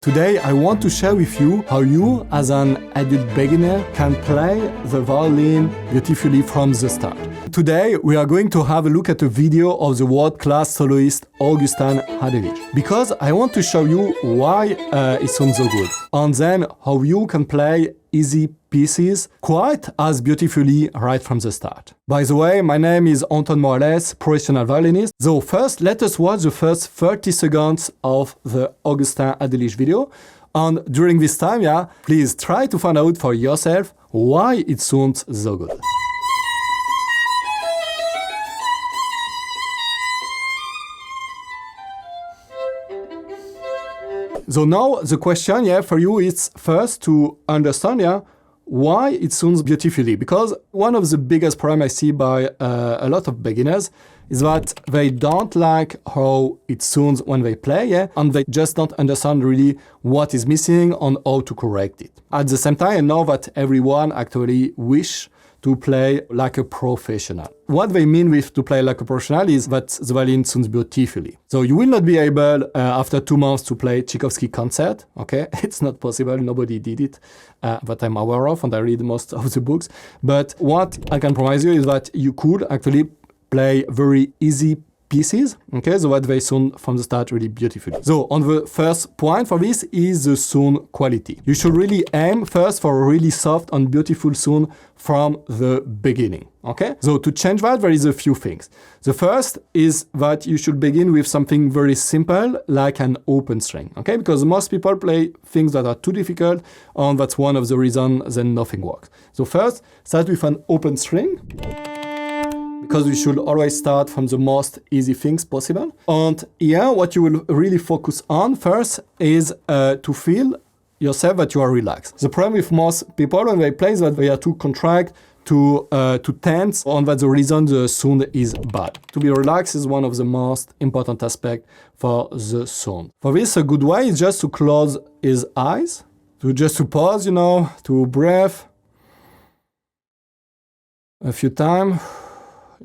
Today I want to share with you how you, as an adult beginner, can play the violin beautifully from the start. Today we are going to have a look at a video of the world-class soloist Augustin Hadelich, because I want to show you why it sounds so good, and then how you can play easy pieces quite as beautifully right from the start. By the way, my name is Antoine, professional violinist. So first, let us watch the first 30 seconds of the Augustin Hadelich video. And during this time, please try to find out for yourself why it sounds so good. So now the question for you is first to understand why it sounds beautifully, because one of the biggest problems I see by a lot of beginners is that they don't like how it sounds when they play, and they just don't understand really what is missing and how to correct it. At the same time, I know that everyone actually wish to play like a professional. What they mean with to play like a professional is that the violin sounds beautifully. So you will not be able, after 2 months, to play Tchaikovsky concert, okay? It's not possible, nobody did it, that I'm aware of, and I read most of the books. But what I can promise you is that you could actually play very easy pieces, okay, so that they sound from the start really beautifully. So on the first point for this is the sound quality. You should really aim first for a really soft and beautiful sound from the beginning, okay? So to change that, there is a few things. The first is that you should begin with something very simple, like an open string, okay? Because most people play things that are too difficult, and that's one of the reasons then nothing works. So first, start with an open string, because we should always start from the most easy things possible. And here, what you will really focus on first is to feel yourself that you are relaxed. The problem with most people when they play is that they are too contract, too tense, and that's the reason the sound is bad. To be relaxed is one of the most important aspects for the sound. For this, a good way is just to close his eyes, to pause, to breathe a few times,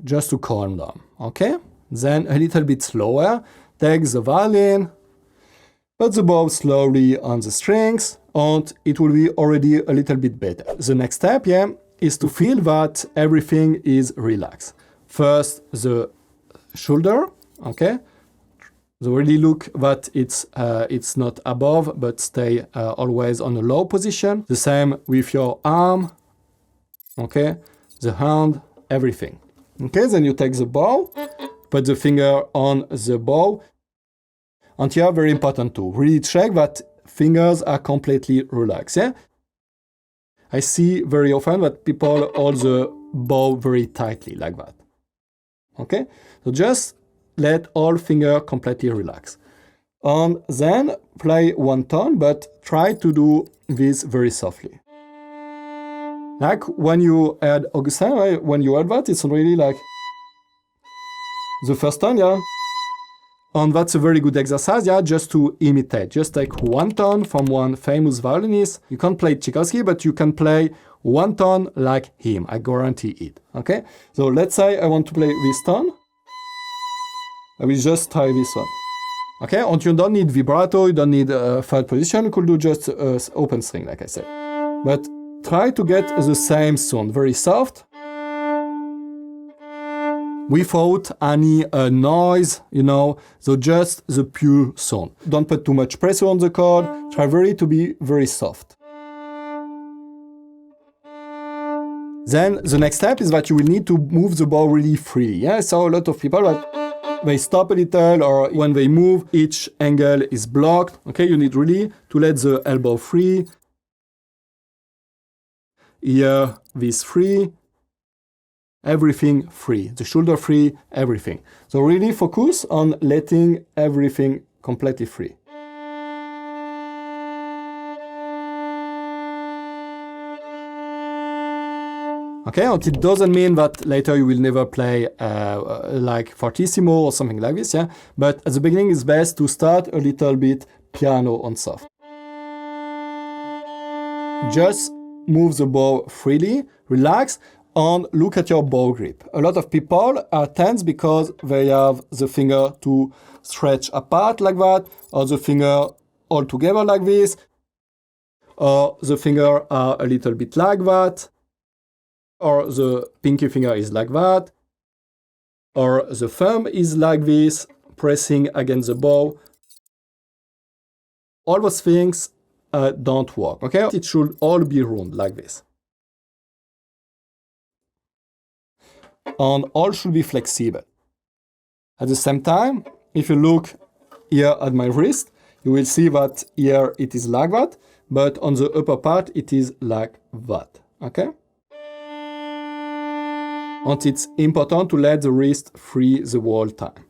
just to calm down, okay? Then a little bit slower, take the violin, put the bow slowly on the strings, and it will be already a little bit better. The next step, is to feel that everything is relaxed. First, the shoulder, okay? So really look that it's not above, but stay always on a low position. The same with your arm, okay? The hand, everything. Okay, then you take the bow, put the finger on the bow, and here, very important too, really check that fingers are completely relaxed, I see very often that people hold the bow very tightly, like that. Okay, so just let all fingers completely relax. And then play one tone, but try to do this very softly. Like when you add Augustin, when you add that, it's really like the first tone, And that's a very good exercise, just to imitate. Just take one tone from one famous violinist. You can't play Tchaikovsky, but you can play one tone like him. I guarantee it, okay? So let's say I want to play this tone. I will just try this one. Okay, and you don't need vibrato, you don't need a third position. You could do just open string, like I said. But try to get the same sound, very soft, without any noise, so just the pure sound. Don't put too much pressure on the chord, try to be very soft. Then the next step is that you will need to move the bow really freely. So a lot of people, they stop a little, or when they move, each angle is blocked. Okay, you need really to let the elbow free. Here, this free, everything free, the shoulder free, everything. So really focus on letting everything completely free. Okay, and it doesn't mean that later you will never play like fortissimo or something like this, But at the beginning, it's best to start a little bit piano and soft. Just move the bow freely, relax, and look at your bow grip. A lot of people are tense because they have the finger to stretch apart like that, or the finger all together like this, or the finger are a little bit like that, or the pinky finger is like that, or the thumb is like this, pressing against the bow. All those things don't work, okay? It should all be round like this. And all should be flexible. At the same time, if you look here at my wrist, you will see that here it is like that, but on the upper part it is like that, okay? And it's important to let the wrist free the whole time.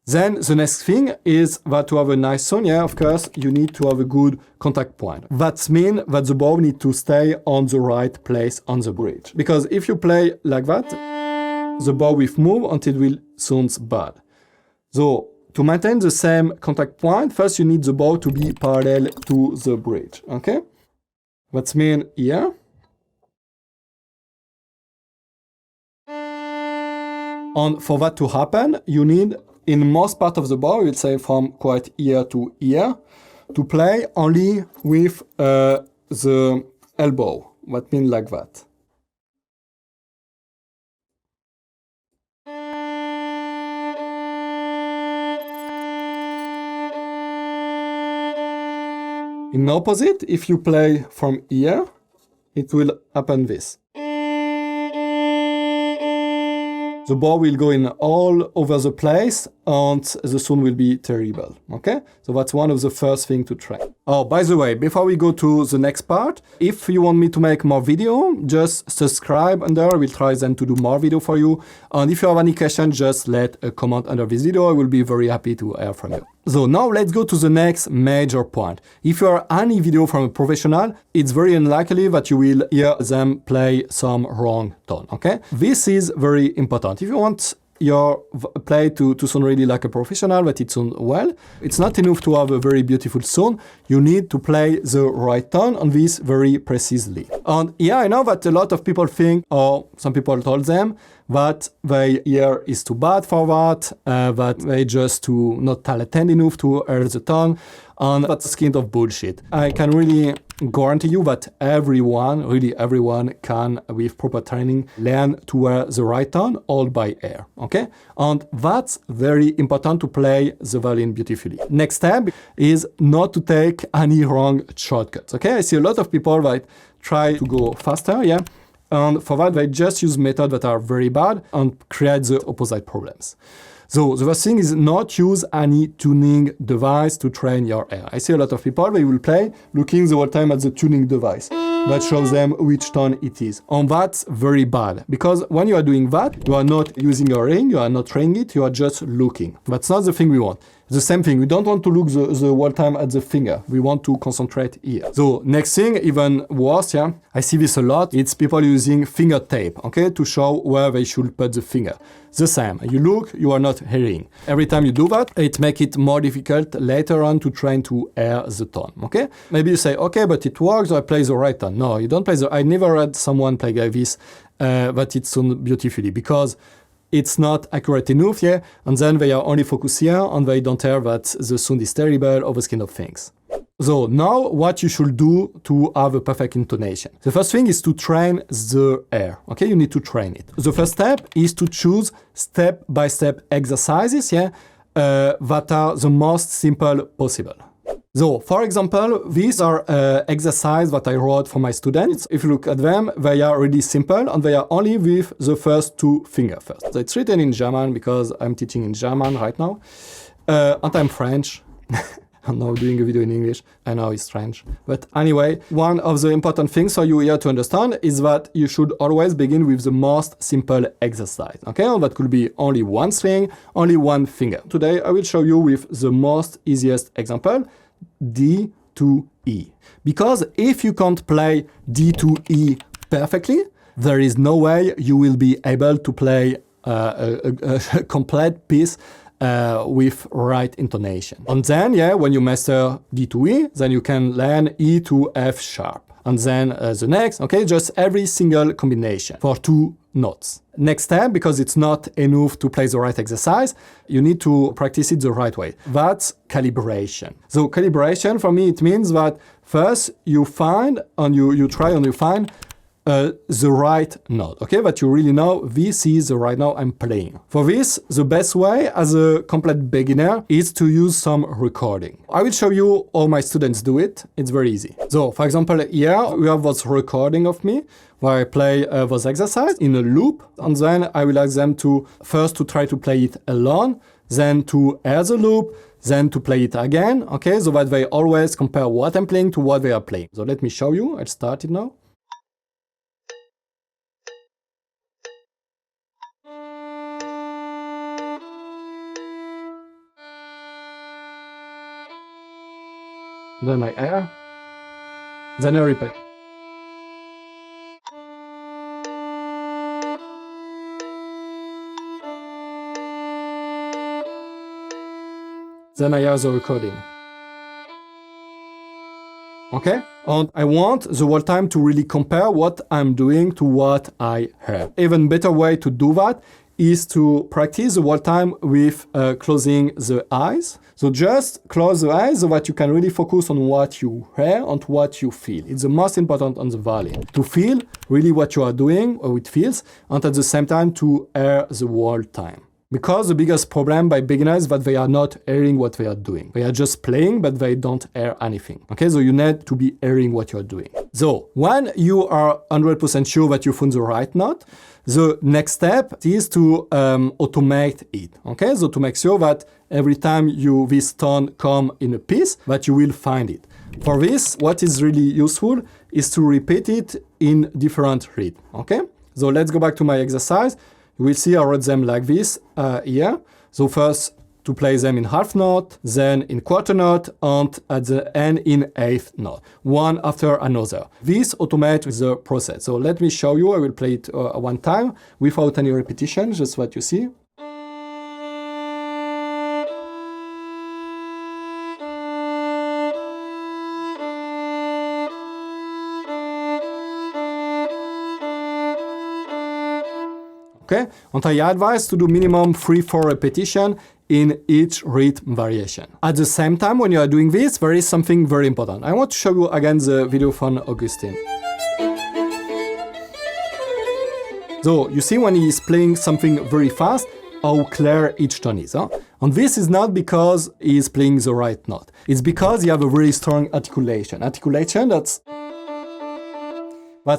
Then the next thing is that to have a nice sound, yeah, of course, you need to have a good contact point. That means that the bow needs to stay on the right place on the bridge. Because if you play like that, the bow will move and it will sound bad. So to maintain the same contact point, first you need the bow to be parallel to the bridge, okay? That means here. And for that to happen, you need, in most part of the bow, we'll say from quite ear to ear, to play only with the elbow. That means like that. In opposite, if you play from here, it will happen this. The bow will go in all over the place and the sound will be terrible, okay? So that's one of the first things to train. Oh, by the way, before we go to the next part, if you want me to make more video, just subscribe under, I will try then to do more video for you. And if you have any questions, just let a comment under this video, I will be very happy to hear from you. So now let's go to the next major point. If you are any video from a professional, it's very unlikely that you will hear them play some wrong tone, okay? This is very important. If you want your play to sound really like a professional, but it sounds well, it's not enough to have a very beautiful sound. You need to play the right tone on this very precisely. And yeah, I know that a lot of people think, or some people told them, that their ear is too bad for that they just too not talented enough to hear the tone, and that's kind of bullshit. I can really guarantee you that everyone, really everyone, can, with proper training, learn to hear the right tone all by ear, okay? And that's very important to play the violin beautifully. Next step is not to take any wrong shortcuts, okay? I see a lot of people that try to go faster, yeah? And for that, they just use methods that are very bad and create the opposite problems. So the first thing is not use any tuning device to train your ear. I see a lot of people, they will play looking the whole time at the tuning device that shows them which tone it is. And that's very bad, because when you are doing that, you are not using your ring, you are not training it, you are just looking. That's not the thing we want. The same thing, we don't want to look the whole time at the finger. We want to concentrate here. So next thing, even worse, yeah, I see this a lot. It's people using finger tape, okay, to show where they should put the finger. The same, you look, you are not hearing. Every time you do that, it makes it more difficult later on to train to hear the tone, okay? Maybe you say, okay, but it works, I play the right tone. No, you don't play I never had someone play like this, but it sounds beautifully, because it's not accurate enough, yeah, and then they are only focused here and they don't hear that the sound is terrible, or those kind of things. So now what you should do to have a perfect intonation. The first thing is to train the air, okay? You need to train it. The first step is to choose step-by-step exercises, yeah, that are the most simple possible. So, for example, these are exercises that I wrote for my students. If you look at them, they are really simple and they are only with the first two fingers first. So it's written in German because I'm teaching in German right now. And I'm French. I'm now doing a video in English. I know it's strange. But anyway, one of the important things for you here to understand is that you should always begin with the most simple exercise. Okay, and that could be only one string, only one finger. Today, I will show you with the most easiest example, D to E. Because if you can't play D to E perfectly, there is no way you will be able to play a complete piece with right intonation. And then, yeah, when you master D to E, then you can learn E to F sharp. And then the next, okay, just every single combination for 2 notes. Next step, because it's not enough to play the right exercise, you need to practice it the right way. That's calibration. So calibration, for me, it means that first you find and you try and you find the right note, okay? That you really know this is the right note I'm playing. For this, the best way as a complete beginner is to use some recording. I will show you how my students do it. It's very easy. So, for example, here we have this recording of me where I play this exercise in a loop, and then I will ask them to first to try to play it alone, then to hear the loop, then to play it again, okay? So that they always compare what I'm playing to what they are playing. So let me show you. I'll start it now. Then I air, then I repeat. Then I hear the recording. Okay? And I want the whole time to really compare what I'm doing to what I heard. Even better way to do that is to practice the whole time with closing the eyes. So just close the eyes so that you can really focus on what you hear and what you feel. It's the most important on the violin. To feel really what you are doing, how it feels, and at the same time to hear the whole time. Because the biggest problem by beginners is that they are not hearing what they are doing. They are just playing, but they don't hear anything. Okay, so you need to be hearing what you are doing. So when you are 100% sure that you found the right note, the next step is to automate it. Okay, so to make sure that every time this tone come in a piece, that you will find it. For this, what is really useful is to repeat it in different rhythms. Okay, so let's go back to my exercise. You will see I wrote them like this here. So first to play them in half note, then in quarter note, and at the end in eighth note, one after another. This automates the process. So let me show you. I will play it one time without any repetition, just what you see. Okay, and I advise to do minimum 3-4 repetitions in each rhythm variation. At the same time, when you are doing this, there is something very important. I want to show you again the video from Augustin. So you see when he is playing something very fast, how clear each tone is. Huh? And this is not because he is playing the right note. It's because you have a very strong articulation. Articulation, that's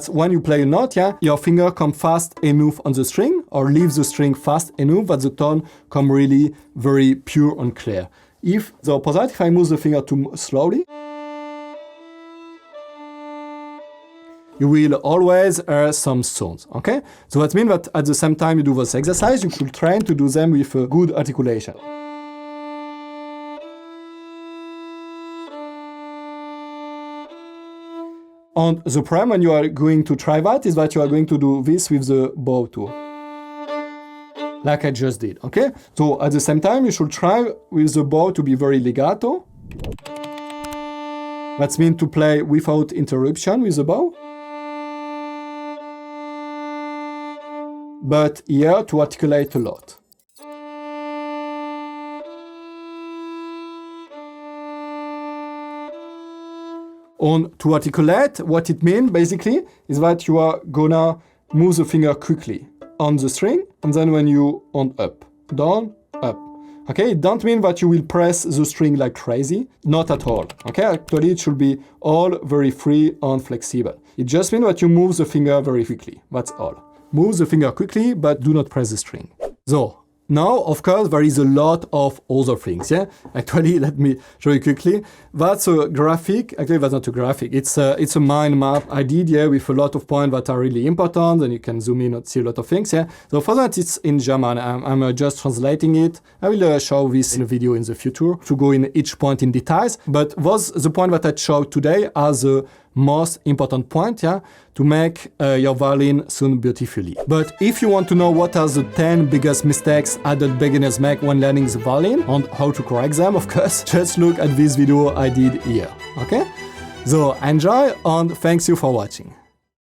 when you play a note, yeah, your finger come fast enough on the string or leave the string fast enough that the tone come really very pure and clear. If the opposite, if I move the finger too slowly, you will always hear some sounds, okay? So that means that at the same time you do this exercise, you should try to do them with a good articulation. And the problem when you are going to try that is that you are going to do this with the bow too. Like I just did, okay? So at the same time, you should try with the bow to be very legato. That means to play without interruption with the bow. But here to articulate a lot. And to articulate, what it means basically is that you are gonna move the finger quickly on the string, and then when you on up, down, up. Okay, it don't mean that you will press the string like crazy, not at all. Okay, actually it should be all very free and flexible. It just means that you move the finger very quickly, that's all. Move the finger quickly, but do not press the string. So, now, of course, there is a lot of other things, yeah? Actually, let me show you quickly. That's a graphic. Actually, that's not a graphic. It's a mind map I did, yeah, with a lot of points that are really important, and you can zoom in and see a lot of things, yeah? So for that, it's in German. I'm just translating it. I will show this in a video in the future to go in each point in details. But was the point that I showed today as a most important point, yeah, to make your violin sound beautifully. But if you want to know what are the 10 biggest mistakes adult beginners make when learning the violin and how to correct them, of course, just look at this video I did here, okay? So enjoy and thanks you for watching.